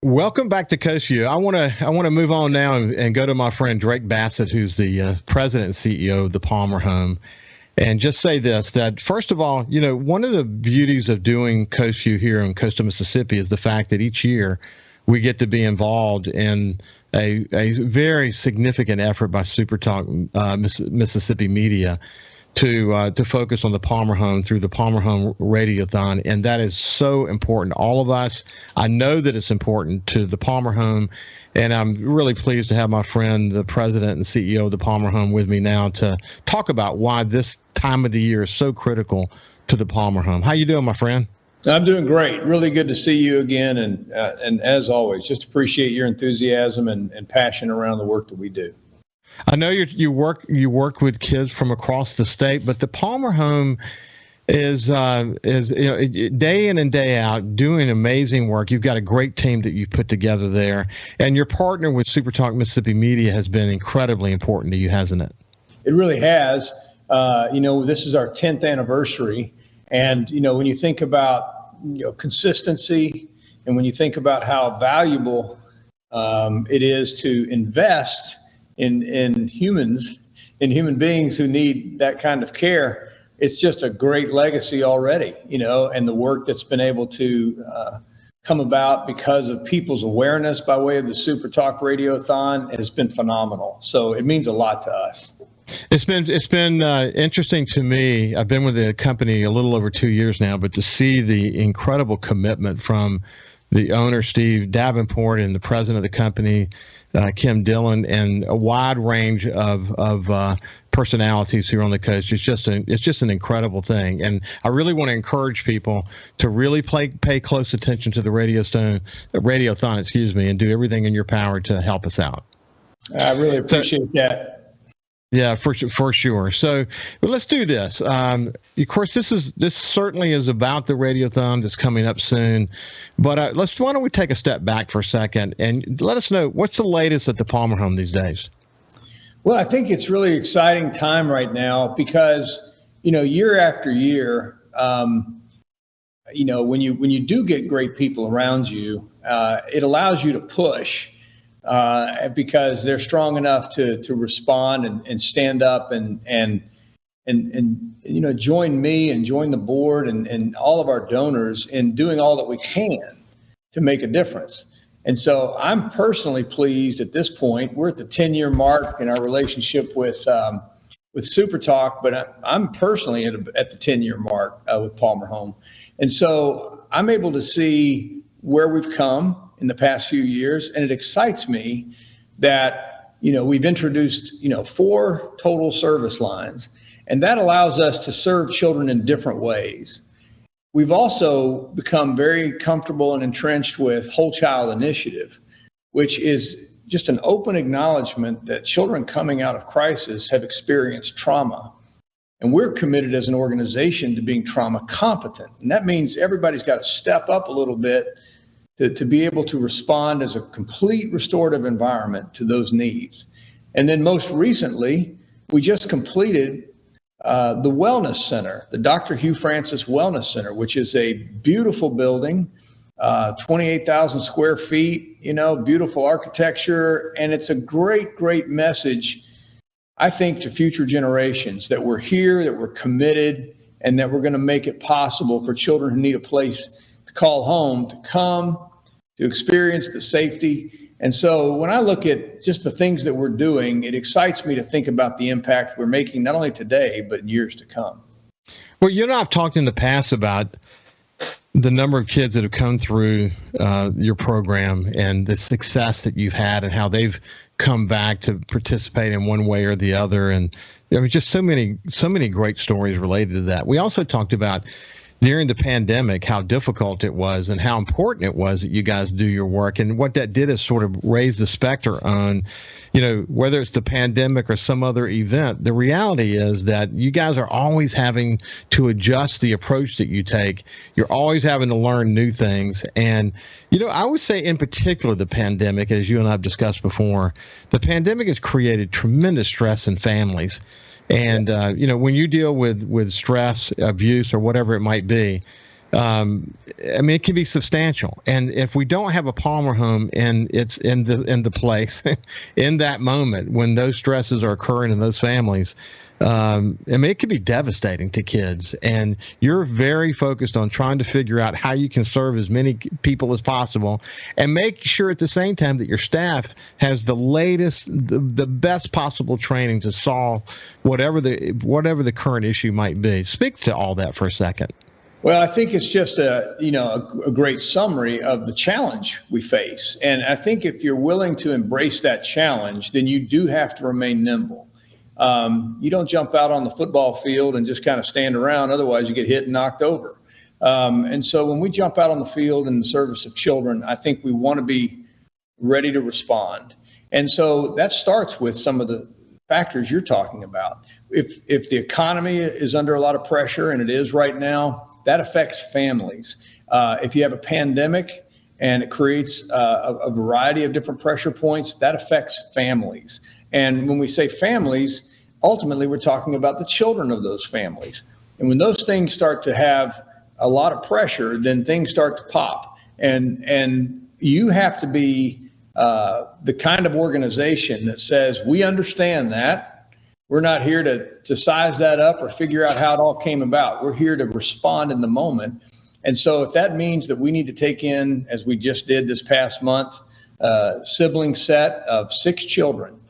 Welcome back to Coast Vue. I want to move on now and go to my friend Drake Bassett, who's the president and CEO of the Palmer Home, and just say this: that first of all, one of the beauties of doing Coast Vue here in coastal Mississippi is the fact that each year we get to be involved in a very significant effort by SuperTalk Mississippi Media to focus on the Palmer Home through the Palmer Home Radiothon, and that is so important to all of us. I know that it's important to the Palmer Home, and I'm really pleased to have my friend, the president and CEO of the Palmer Home, with me now to talk about why this time of the year is so critical to the Palmer Home. How you doing, my friend? I'm doing great. Really good to see you again, and as always, just appreciate your enthusiasm and passion around the work that we do. I know you work with kids from across the state, but the Palmer Home is day in and day out doing amazing work. You've got a great team that you've put together there, and your partner with SuperTalk Mississippi Media has been incredibly important to you, hasn't it? It really has. This is our 10th anniversary, and when you think about consistency, and when you think about how valuable it is to invest in human beings who need that kind of care, it's just a great legacy already, and the work that's been able to come about because of people's awareness by way of the SuperTalk Radiothon has been phenomenal. So it means a lot to us. It's been interesting to me. I've been with the company a little over 2 years now, but to see the incredible commitment from the owner, Steve Davenport, and the president of the company, Kim Dillon, and a wide range of personalities here on the coast. It's just an incredible thing, and I really want to encourage people to really pay close attention to the radiothon, and do everything in your power to help us out. I really appreciate that. Yeah, for sure. So let's do this. Of course, this certainly is about the Radiothon that's coming up soon. But why don't we take a step back for a second and let us know what's the latest at the Palmer Home these days? Well, I think it's really exciting time right now because year after year, when you do get great people around you, it allows you to push. Because they're strong enough to respond and stand up and join me and join the board and all of our donors in doing all that we can to make a difference. And so I'm personally pleased at this point. We're at the 10-year mark in our relationship with SuperTalk, but I'm personally at the 10-year mark with Palmer Home. And so I'm able to see where we've come in the past few years, and it excites me that we've introduced 4 total service lines, and that allows us to serve children in different ways. We've also become very comfortable and entrenched with Whole Child Initiative, which is just an open acknowledgement that children coming out of crisis have experienced trauma, and we're committed as an organization to being trauma competent, and that means everybody's got to step up a little bit to be able to respond as a complete restorative environment to those needs. And then most recently, we just completed the Wellness Center, the Dr. Hugh Francis Wellness Center, which is a beautiful building, 28,000 square feet, beautiful architecture. And it's a great, great message, I think, to future generations that we're here, that we're committed, and that we're going to make it possible for children who need a place to call home to come, to experience the safety. And so when I look at just the things that we're doing, it excites me to think about the impact we're making, not only today, but in years to come. Well, I've talked in the past about the number of kids that have come through your program and the success that you've had and how they've come back to participate in one way or the other. And just so many great stories related to that. We also talked about during the pandemic, how difficult it was and how important it was that you guys do your work. And what that did is sort of raise the specter on, whether it's the pandemic or some other event, the reality is that you guys are always having to adjust the approach that you take. You're always having to learn new things. And, I would say in particular, the pandemic, as you and I have discussed before, the pandemic has created tremendous stress in families. And, when you deal with stress, abuse, or whatever it might be, I mean, it can be substantial. And if we don't have a Palmer home and it's in the place in that moment when those stresses are occurring in those families, I mean, it could be devastating to kids. And you're very focused on trying to figure out how you can serve as many people as possible and make sure at the same time that your staff has the latest, the best possible training to solve whatever the current issue might be. Speak to all that for a second. Well, I think it's just a great summary of the challenge we face. And I think if you're willing to embrace that challenge, then you do have to remain nimble. You don't jump out on the football field and just kind of stand around. Otherwise, you get hit and knocked over. And so when we jump out on the field in the service of children, I think we want to be ready to respond. And so that starts with some of the factors you're talking about. If the economy is under a lot of pressure, and it is right now, that affects families. If you have a pandemic and it creates a variety of different pressure points, that affects families. And when we say families, ultimately we're talking about the children of those families. And when those things start to have a lot of pressure, then things start to pop. And you have to be the kind of organization that says, we understand that. We're not here to size that up or figure out how it all came about. We're here to respond in the moment. And so if that means that we need to take in, as we just did this past month, a sibling set of 6 children,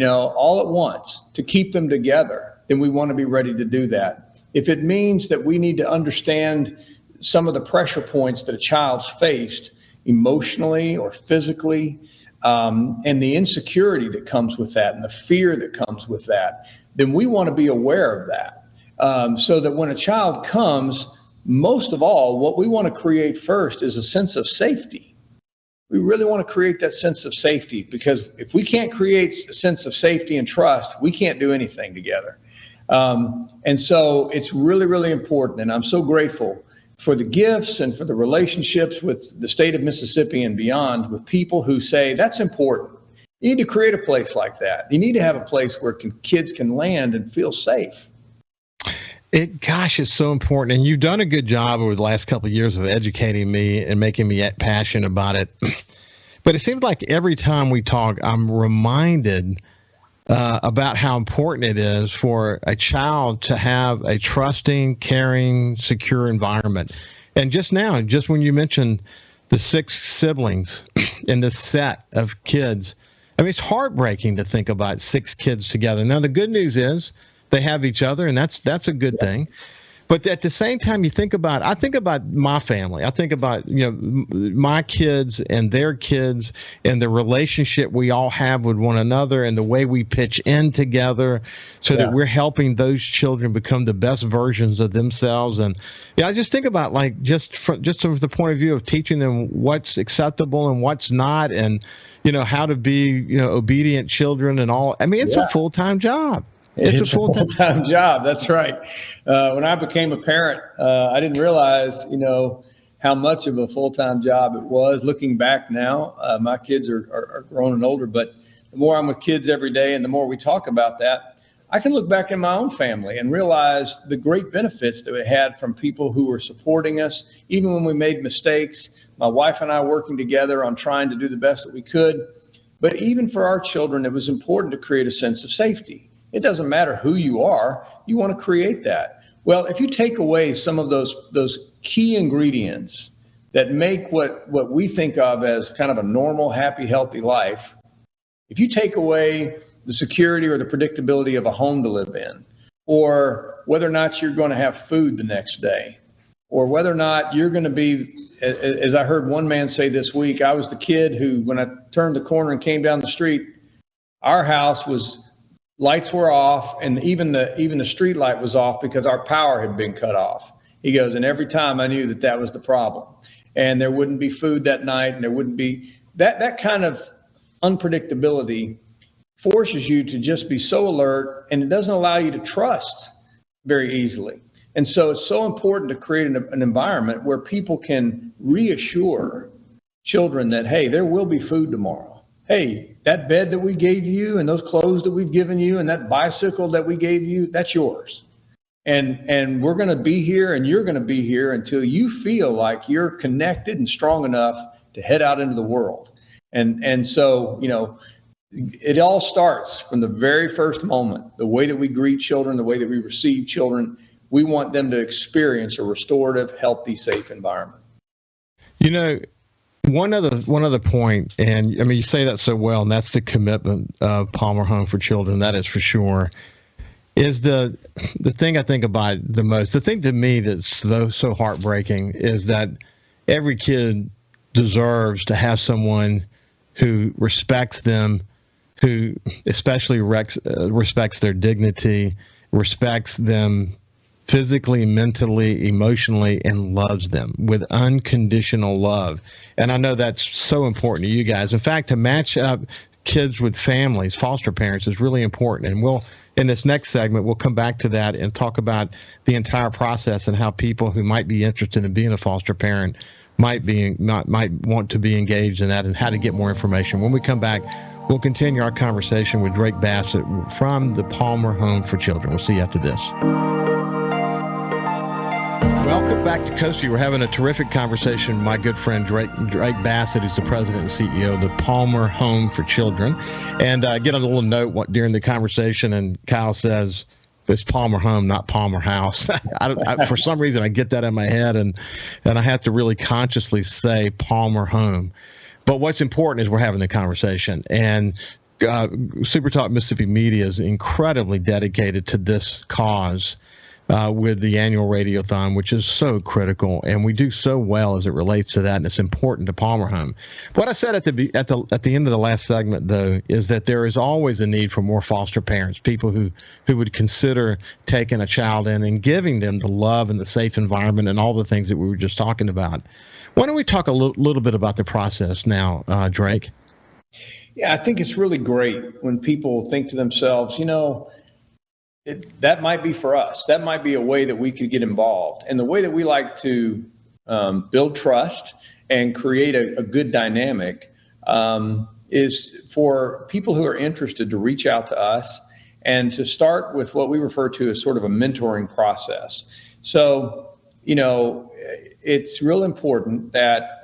all at once to keep them together, then we want to be ready to do that. If it means that we need to understand some of the pressure points that a child's faced emotionally or physically, and the insecurity that comes with that and the fear that comes with that, then we want to be aware of that. So that when a child comes, most of all, what we want to create first is a sense of safety. We really want to create that sense of safety, because if we can't create a sense of safety and trust, we can't do anything together. And so it's really, really important. And I'm so grateful for the gifts and for the relationships with the state of Mississippi and beyond, with people who say that's important. You need to create a place like that. You need to have a place where kids can land and feel safe. It's so important. And you've done a good job over the last couple of years of educating me and making me passionate about it. But it seems like every time we talk, I'm reminded about how important it is for a child to have a trusting, caring, secure environment. And just when you mentioned the 6 siblings in this set of kids, I mean, it's heartbreaking to think about 6 kids together. Now, the good news is they have each other, and that's a good thing. But at the same time, I think about my family. I think about, my kids and their kids and the relationship we all have with one another and the way we pitch in together so that we're helping those children become the best versions of themselves. And I just think about just from the point of view of teaching them what's acceptable and what's not, and, how to be, obedient children and all. I mean, it's a full-time job. It's a full-time job. That's right. When I became a parent, I didn't realize, how much of a full-time job it was. Looking back now, my kids are grown and older, but the more I'm with kids every day and the more we talk about that, I can look back in my own family and realize the great benefits that we had from people who were supporting us, even when we made mistakes. My wife and I working together on trying to do the best that we could. But even for our children, it was important to create a sense of safety. It doesn't matter who you are, you want to create that. Well, if you take away some of those key ingredients that make what we think of as kind of a normal, happy, healthy life, if you take away the security or the predictability of a home to live in, or whether or not you're going to have food the next day, or whether or not you're going to be, as I heard one man say this week, I was the kid who, when I turned the corner and came down the street, our house lights were off, and even the street light was off because our power had been cut off. He goes, and every time I knew that was the problem. And there wouldn't be food that night, and there wouldn't be that kind of unpredictability forces you to just be so alert, and it doesn't allow you to trust very easily. And so it's so important to create an environment where people can reassure children that, hey, there will be food tomorrow. Hey, that bed that we gave you and those clothes that we've given you and that bicycle that we gave you, that's yours. And we're going to be here, and you're going to be here until you feel like you're connected and strong enough to head out into the world. And so, it all starts from the very first moment. The way that we greet children, the way that we receive children, we want them to experience a restorative, healthy, safe environment. One other point, and I mean, you say that so well, and that's the commitment of Palmer Home for Children. That is for sure. Is the thing I think about the most. The thing to me that's so heartbreaking is that every kid deserves to have someone who respects them, who especially respects their dignity, respects them physically, mentally, emotionally, and loves them with unconditional love. And I know that's so important to you guys. In fact, to match up kids with families, foster parents, is really important. And in this next segment, we'll come back to that and talk about the entire process and how people who might be interested in being a foster parent might want to be engaged in that, and how to get more information. When we come back, we'll continue our conversation with Drake Bassett from the Palmer Home for Children. We'll see you after this. Welcome back to Coast Vue. We're having a terrific conversation with my good friend Drake Bassett, who's the president and CEO of the Palmer Home for Children. And I get a little note during the conversation, and Kyle says, it's Palmer Home, not Palmer House. For some reason, I get that in my head, and I have to really consciously say Palmer Home. But what's important is we're having the conversation. And SuperTalk Mississippi Media is incredibly dedicated to this cause with the annual radiothon, which is so critical, and we do so well as it relates to that, and it's important to Palmer Home. What I said at the end of the last segment, though, is that there is always a need for more foster parents, people who would consider taking a child in and giving them the love and the safe environment and all the things that we were just talking about. Why don't we talk a little bit about the process now, Drake? Yeah, I think it's really great when people think to themselves, that might be for us. That might be a way that we could get involved. And the way that we like to build trust and create a good dynamic is for people who are interested to reach out to us and to start with what we refer to as sort of a mentoring process. So, it's real important that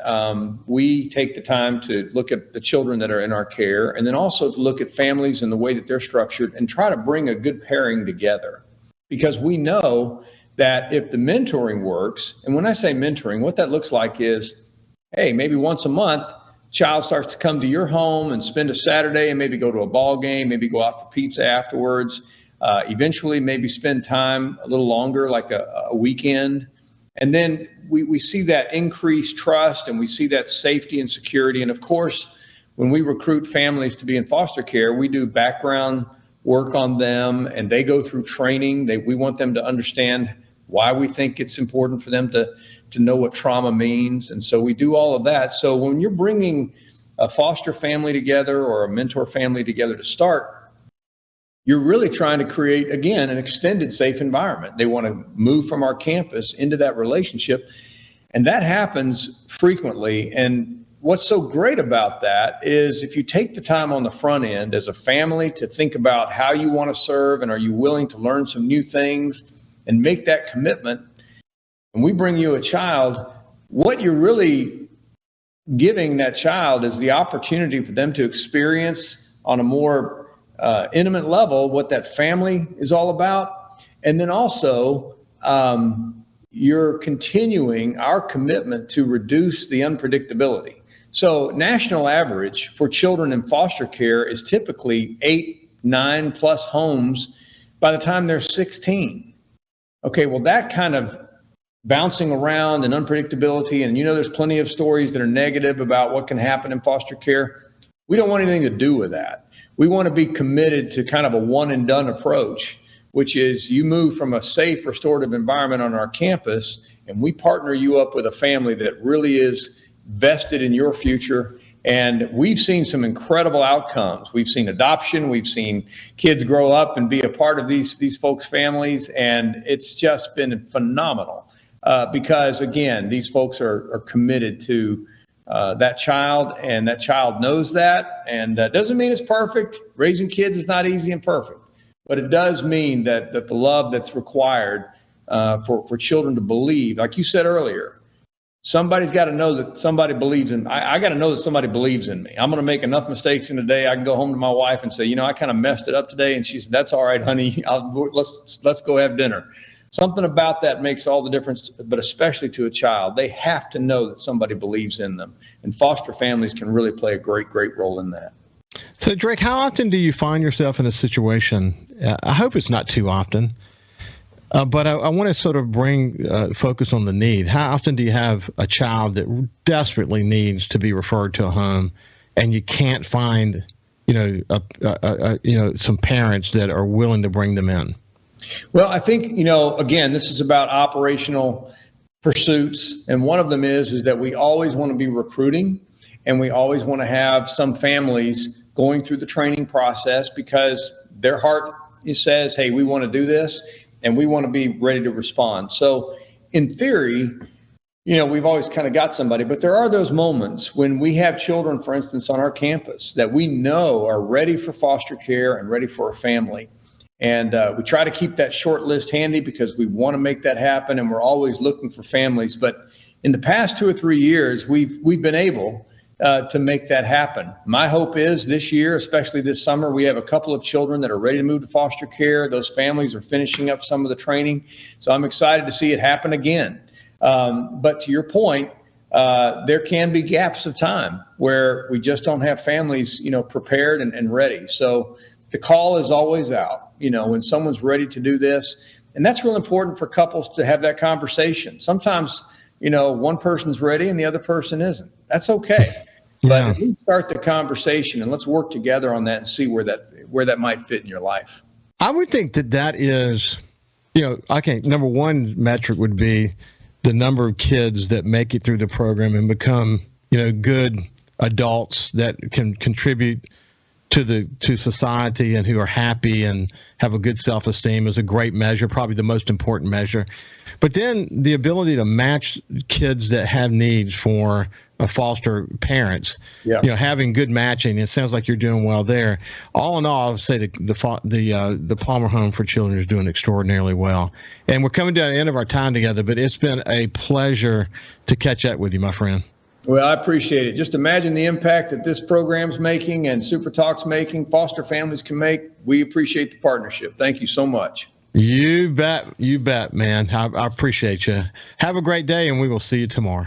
we take the time to look at the children that are in our care, and then also to look at families and the way that they're structured and try to bring a good pairing together. Because we know that if the mentoring works, and when I say mentoring, what that looks like is, hey, maybe once a month, child starts to come to your home and spend a Saturday and maybe go to a ball game, maybe go out for pizza afterwards, eventually maybe spend time a little longer, like a weekend. And then we see that increased trust, and we see that safety and security. And of course, when we recruit families to be in foster care, we do background work on them, and they go through training. We want them to understand why we think it's important for them to know what trauma means. And so we do all of that. So when you're bringing a foster family together or a mentor family together to start, you're really trying to create, again, an extended safe environment. They want to move from our campus into that relationship, and that happens frequently. And what's so great about that is if you take the time on the front end as a family to think about how you want to serve, and are you willing to learn some new things and make that commitment, and we bring you a child, what you're really giving that child is the opportunity for them to experience on a more intimate level what that family is all about. And then also, you're continuing our commitment to reduce the unpredictability. So national average for children in foster care is typically 8, 9 plus homes by the time they're 16. Okay, well, that kind of bouncing around and unpredictability, and there's plenty of stories that are negative about what can happen in foster care. We don't want anything to do with that. We want to be committed to kind of a one and done approach, which is you move from a safe, restorative environment on our campus, and we partner you up with a family that really is vested in your future. And we've seen some incredible outcomes. We've seen adoption. We've seen kids grow up and be a part of these folks' families. And it's just been phenomenal because, again, these folks are committed to that child, and that child knows that. And that doesn't mean it's perfect. Raising kids is not easy and perfect, but it does mean that the love that's required for children to believe. Like you said earlier, somebody's got to know that somebody believes in. I got to know that somebody believes in me. I'm going to make enough mistakes in a day. I can go home to my wife and say, I kind of messed it up today, and she said, "That's all right, honey. Let's go have dinner." Something about that makes all the difference, but especially to a child. They have to know that somebody believes in them, and foster families can really play a great role in that. So, Drake, how often do you find yourself in a situation? I hope it's not too often, but I want to sort of bring focus on the need. How often do you have a child that desperately needs to be referred to a home, and you can't find, some parents that are willing to bring them in? Well, I think, again, this is about operational pursuits. And one of them is that we always want to be recruiting, and we always want to have some families going through the training process because their heart says, hey, we want to do this and we want to be ready to respond. So in theory, we've always kind of got somebody, but there are those moments when we have children, for instance, on our campus that we know are ready for foster care and ready for a family. And we try to keep that short list handy because we want to make that happen, and we're always looking for families. But in the past 2 or 3 years, we've been able to make that happen. My hope is this year, especially this summer, we have a couple of children that are ready to move to foster care. Those families are finishing up some of the training. So I'm excited to see it happen again. But to your point, there can be gaps of time where we just don't have families, prepared and ready. So the call is always out, when someone's ready to do this. And that's real important for couples to have that conversation. Sometimes, one person's ready and the other person isn't. That's okay. But at least start the conversation and let's work together on that and see where that might fit in your life. I would think that is, number one metric would be the number of kids that make it through the program and become, good adults that can contribute to society and who are happy and have a good self-esteem is a great measure, probably the most important measure. But then the ability to match kids that have needs for foster parents, having good matching. It sounds like you're doing well there. All in all, I would say the Palmer Home for Children is doing extraordinarily well. And we're coming to the end of our time together, but it's been a pleasure to catch up with you, my friend. Well, I appreciate it. Just imagine the impact that this program's making and SuperTalk's making, foster families can make. We appreciate the partnership. Thank you so much. You bet, man. I appreciate you. Have a great day, and we will see you tomorrow.